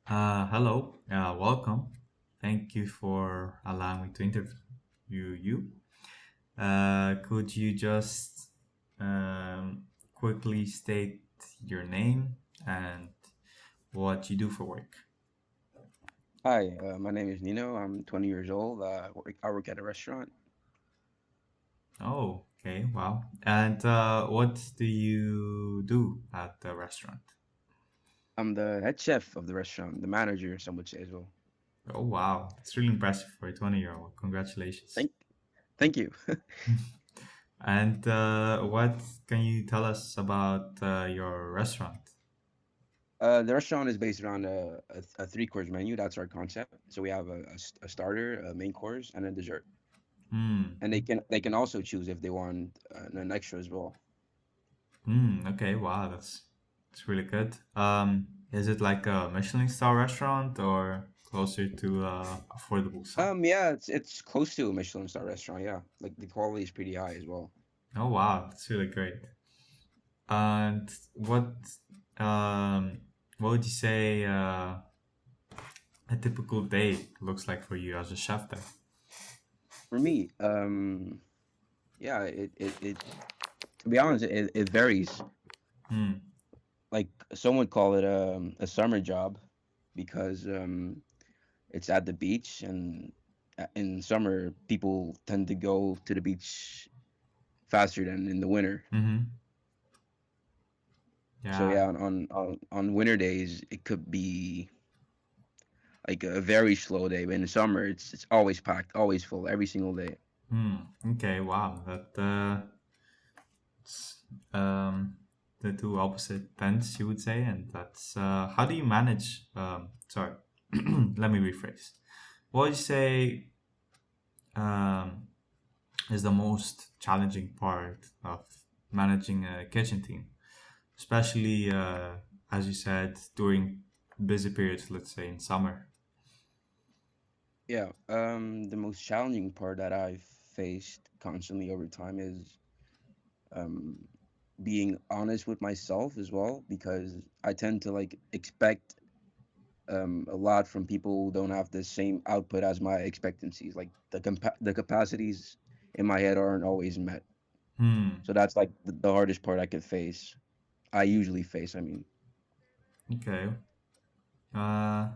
Hello, welcome. Thank you for allowing me to interview you. Could you just quickly state your name and what you do for work? Hi, my name is Nino. I'm 20 years old. I work at a restaurant. Oh, okay, wow. And what do you do at the restaurant? I'm the head chef of the restaurant, the manager, some would say as well. Oh, wow. It's really impressive for a 20-year-old. Congratulations. Thank, thank you. And what can you tell us about your restaurant? The restaurant is based around a three-course menu. That's our concept. So we have a starter, a main course, and a dessert. Hmm. And they can also choose if they want an extra as well. Okay, wow, that's really good. Is it like a Michelin star restaurant or closer to affordable side? Yeah, it's close to a Michelin star restaurant. Yeah, like the quality is pretty high as well. Oh wow, that's really great. And what would you say a typical day looks like for you as a chef there? For me, yeah, it to be honest, it varies. Hmm. Like some would call it a summer job because it's at the beach, and in summer people tend to go to the beach faster than in the winter. Mm-hmm. So Yeah. yeah, on winter days it could be like a very slow day, but in the summer it's always packed, always full, every single day. Hmm. Okay. Wow. It's, the two opposite ends, you would say, and that's how do you manage? Sorry, let me rephrase. What would you say um, is the most challenging part of managing a kitchen team, especially as you said during busy periods, let's say in summer? Yeah, the most challenging part that I've faced constantly over time is um being honest with myself as well, because I tend to like expect a lot from people who don't have the same output as my expectancies. Like the capacities in my head aren't always met. Hmm. So that's like the hardest part I could face. I usually face. I mean, Okay. Uh,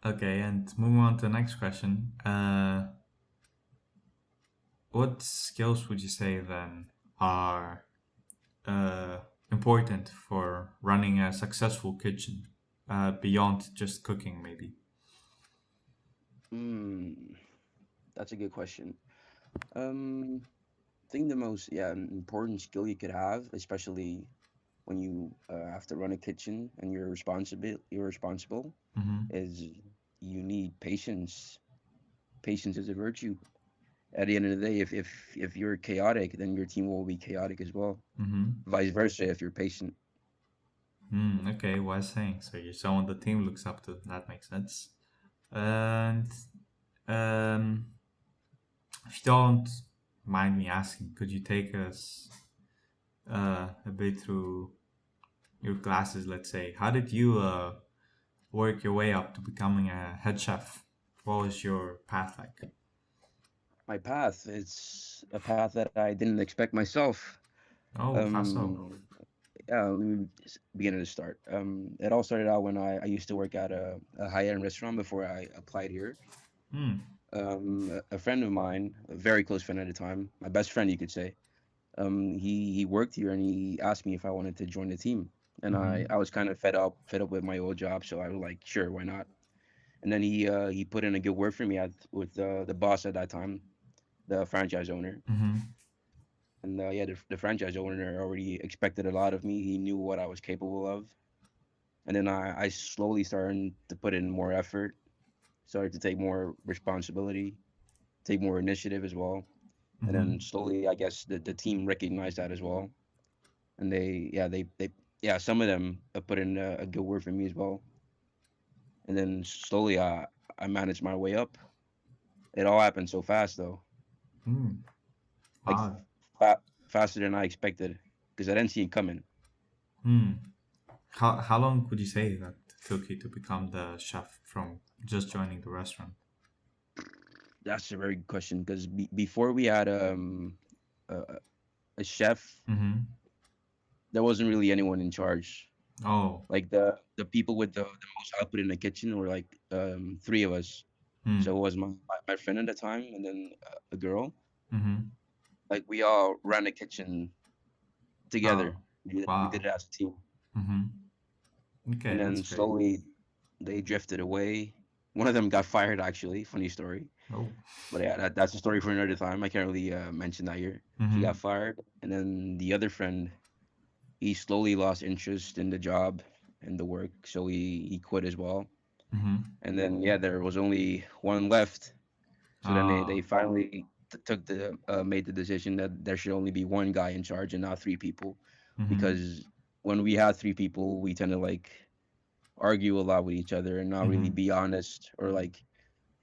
okay, and moving on to the next question. What skills would you say then are important for running a successful kitchen beyond just cooking, maybe? mm, that's a good question. Um, I think the most important skill you could have, especially when you have to run a kitchen and you're responsible, Mm-hmm. is you need patience. Patience is a virtue. At the end of the day, if you're chaotic, then your team will be chaotic as well. Mm-hmm. Vice versa, if you're patient. Okay, wise saying. So you're someone the team looks up to. That makes sense. And um, if you don't mind me asking, could you take us a bit through your classes, let's say? How did you work your way up to becoming a head chef? What was your path like? My path is a path that I didn't expect myself. Oh, how so? Um, yeah, let me begin at the start. It all started out when I used to work at a high-end restaurant before I applied here. Hmm. A friend of mine, a very close friend at the time, my best friend, you could say, he worked here and he asked me if I wanted to join the team. And I Mm-hmm. was kind of fed up with my old job, so I was like, sure, why not? And then he put in a good word for me with the boss at that time, the franchise owner. Mm-hmm. And yeah, the franchise owner already expected a lot of me. He knew what I was capable of. And then I slowly started to put in more effort, started to take more responsibility, take more initiative as well. And then Mm-hmm. slowly, I guess the team recognized that as well. And yeah, some of them put in a good word for me as well. And then slowly, I managed my way up. It all happened so fast though, like Wow. faster than I expected, because I didn't see it coming. Hmm. How long would you say that took you to become the chef from just joining the restaurant? That's a very good question because before we had a, a chef, Mm-hmm. there wasn't really anyone in charge. Oh. Like the people with the most output in the kitchen were like three of us. Hmm. So it was my friend at the time, and then a girl. Mm-hmm. Like we all ran the kitchen Oh. together. We did Wow. it as a team, Mm-hmm. and Okay, that's then great. slowly they drifted away. One of them got fired, actually. Funny story. Oh. But yeah, that's a story for another time. I can't really mention that here. She got Mm-hmm. fired, and then the other friend, he slowly lost interest in the job and the work, so he quit as well. Mm-hmm. And then yeah, there was only one left. So then they Ah. finally took the made the decision that there should only be one guy in charge and not three people, Mm-hmm. because when we had three people, we tend to like argue a lot with each other and not really Mm-hmm. be honest, or like,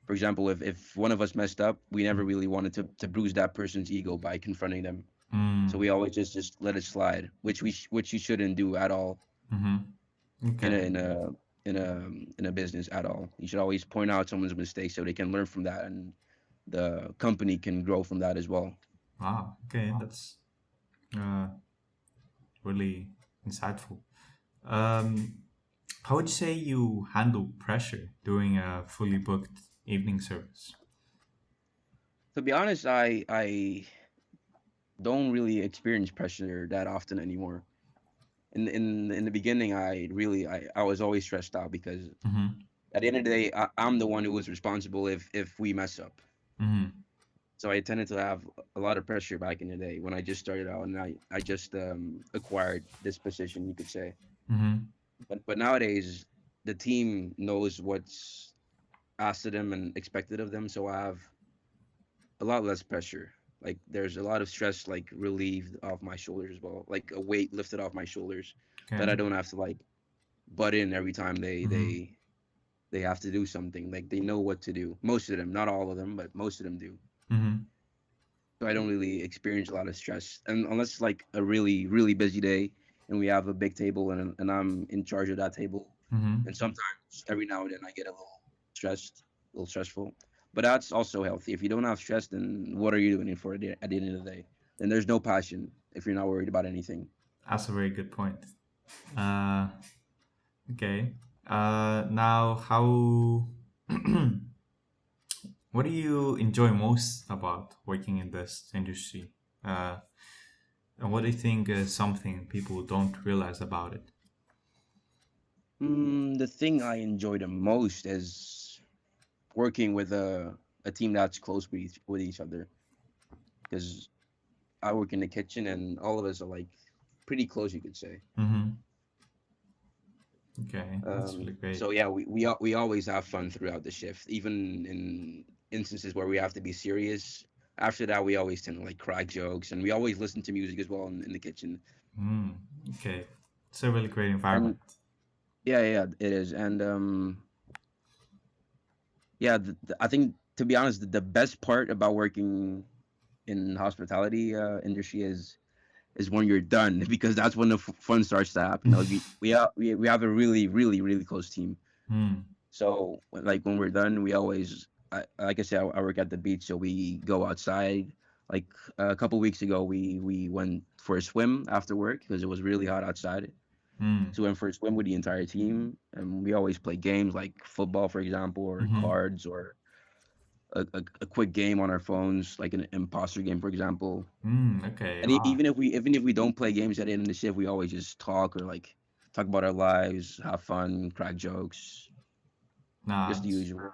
for example, if one of us messed up, we never Mm-hmm. really wanted to bruise that person's ego by confronting them. So Mm. we always just let it slide, which you shouldn't do at all Mm-hmm. in a Okay. in a in a in a business at all. You should always point out someone's mistakes so they can learn from that, and the company can grow from that as well. Wow. Okay, that's uh, really insightful. Um, how would you say you handle pressure during a fully booked evening service? To be honest, I don't really experience pressure that often anymore. In the beginning, I was always stressed out because Mm-hmm. at the end of the day, I'm the one who was responsible if we mess up. Mm-hmm. So I tended to have a lot of pressure back in the day when I just started out, and I just acquired this position, you could say. Mm-hmm. But nowadays, the team knows what's asked of them and expected of them, so I have a lot less pressure. Like there's a lot of stress like relieved off my shoulders as well, like a weight lifted off my shoulders that Okay. I don't have to like butt in every time Mm-hmm. they have to do something. Like they know what to do. Most of them, not all of them, but most of them do. Mm-hmm. So I don't really experience a lot of stress, and unless it's like a really busy day and we have a big table and I'm in charge of that table, and Mm-hmm. sometimes every now and then I get stressed, a little stressful. But that's also healthy. If you don't have stress, then what are you doing it for at the end of the day? Then there's no passion if you're not worried about anything. That's a very good point. Uh, okay. Now, how? What do you enjoy most about working in this industry? Uh, and what do you think is something people don't realize about it? The thing I enjoy the most is working with a team that's close with each other, because I work in the kitchen and all of us are like pretty close, you could say. Mm-hmm. Okay, that's really great. So yeah, we always have fun throughout the shift, even in instances where we have to be serious. After that, we always tend to like crack jokes, and we always listen to music as well in the kitchen. Mm, okay, it's a really great environment. And yeah, it is. And yeah, I think, to be honest, the best part about working in hospitality industry is when you're done, because that's when the fun starts to happen. Like we have a really close team. Mm, So like when we're done, we always, like I said, I work at the beach, so we go outside. Like a couple weeks ago, we went for a swim after work because it was really hot outside. mm, So we went for a swim with the entire team, and we always play games like football, for example, or mm-hmm, cards, or a quick game on our phones, like an imposter game, for example. okay, And wow. even if we don't play games at the end of the shift, we always just talk, or like talk about our lives, have fun, crack jokes, Nah, just the usual.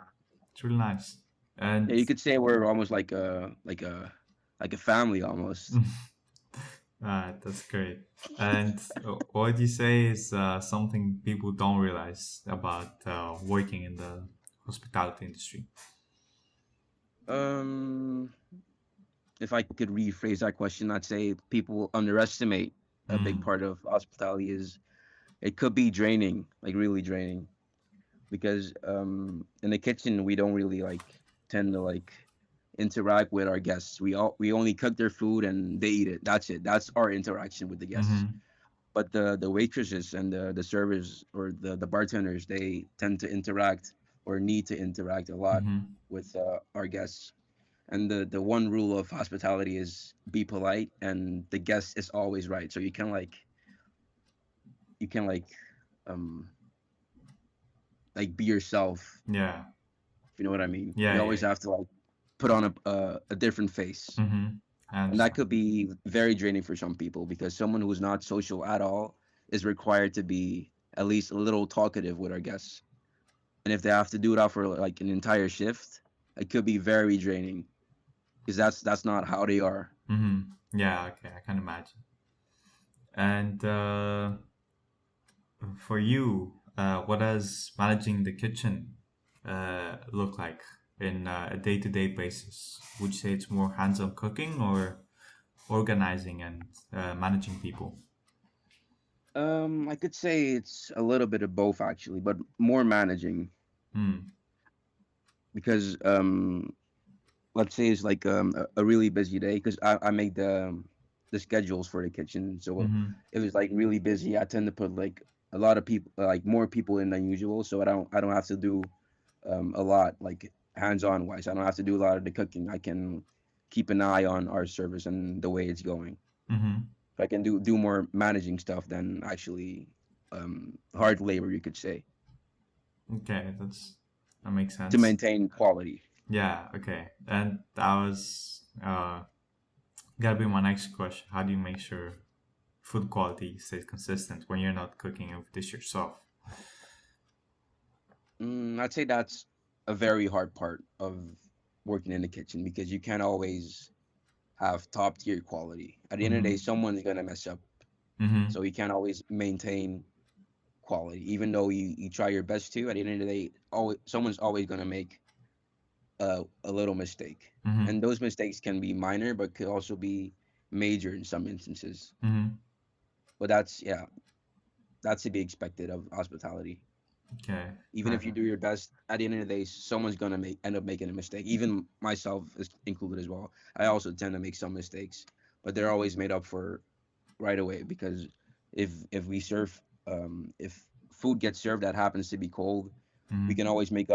it's really nice. Yeah, And you could say we're almost like a family almost. that's great. And what you say is something people don't realize about working in the hospitality industry. Um, if I could rephrase that question, I'd say people underestimate a big Mm, part of hospitality is it could be draining, like really draining, because in the kitchen we don't really like tend to like interact with our guests. We only cook their food and they eat it. That's it. That's our interaction with the guests. mm-hmm, but the waitresses and the servers or the bartenders, they tend to interact or need to interact a lot Mm-hmm. with our guests. And the one rule of hospitality is be polite, and the guest is always right. So you can um be yourself, Yeah. if you know what I mean. Yeah. You Yeah. always have to like put on a different face. Mm-hmm. I And that understand. could be very draining for some people, because someone who's not social at all is required to be at least a little talkative with our guests. And if they have to do it out for like an entire shift, it could be very draining, because that's not how they are. Mm-hmm. Yeah. Okay. I can imagine. And for you, what does managing the kitchen look like in a day-to-day basis? Would you say it's more hands-on cooking or organizing and managing people? I could say it's a little bit of both actually, but more managing, Mm. because let's say it's like a really busy day, because I make the schedules for the kitchen. So Mm-hmm. if it's like really busy, I tend to put like a lot of people, like more people in than usual, so I don't have to do a lot like hands-on wise. I don't have to do a lot of the cooking. I can keep an eye on our service and the way it's going. Mm-hmm. I can do more managing stuff than actually hard labor, you could say, Okay, that makes to sense. maintain quality. Yeah, okay. And that was gotta be my next question. How do you make sure food quality stays consistent when you're not cooking a dish yourself? I'd say that's a very hard part of working in the kitchen, because you can't always have top tier quality. At the end of the day, Mm-hmm. someone's gonna mess up, Mm-hmm. so you can't always maintain quality, even though you try your best to. At the end of the day, always someone's always gonna make a little mistake, Mm-hmm. and those mistakes can be minor, but could also be major in some instances. Mm-hmm. But that's to be expected of hospitality. Okay. Even if Right. you do your best, at the end of the day, someone's gonna end up making a mistake. Even myself is included as well. I also tend to make some mistakes, but they're always made up for right away, because if we serve if food gets served that happens to be cold, we can Mm-hmm. always make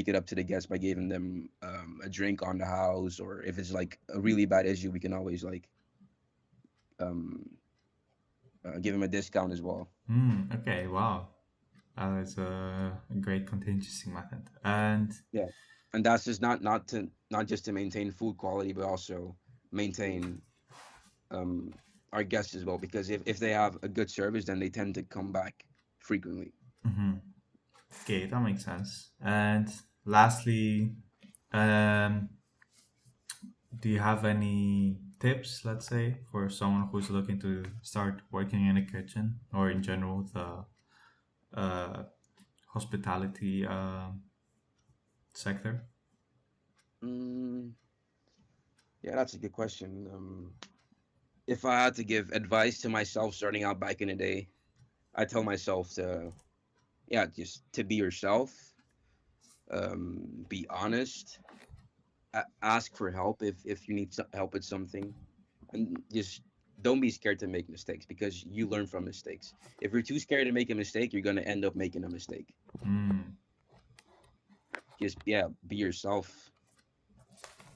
it up to the guests by giving them a drink on the house, or if it's like a really bad issue, we can always like um, give them a discount as well. Mm, okay, wow. That is a great contingency method. And Yeah, and that's just not just to maintain food quality, but also maintain um, our guests as well. Because if they have a good service, then they tend to come back frequently. mhm, okay, that makes sense. And lastly, um, do you have any tips, let's say, for someone who's looking to start working in a kitchen or in general the uh, hospitality sector? Mm, yeah, that's a good question. If I had to give advice to myself starting out back in the day, I tell myself to, yeah, just to be yourself, be honest, ask for help if you need help with something, and just don't be scared to make mistakes, because you learn from mistakes. If you're too scared to make a mistake, you're gonna end up making a mistake. Mm, Just yeah, be yourself.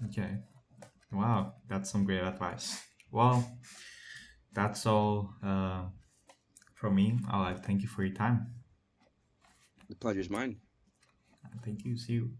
okay, wow, that's some great advice. Well, that's all from me. I'd like to thank you for your time. The pleasure's mine. Thank you. See you.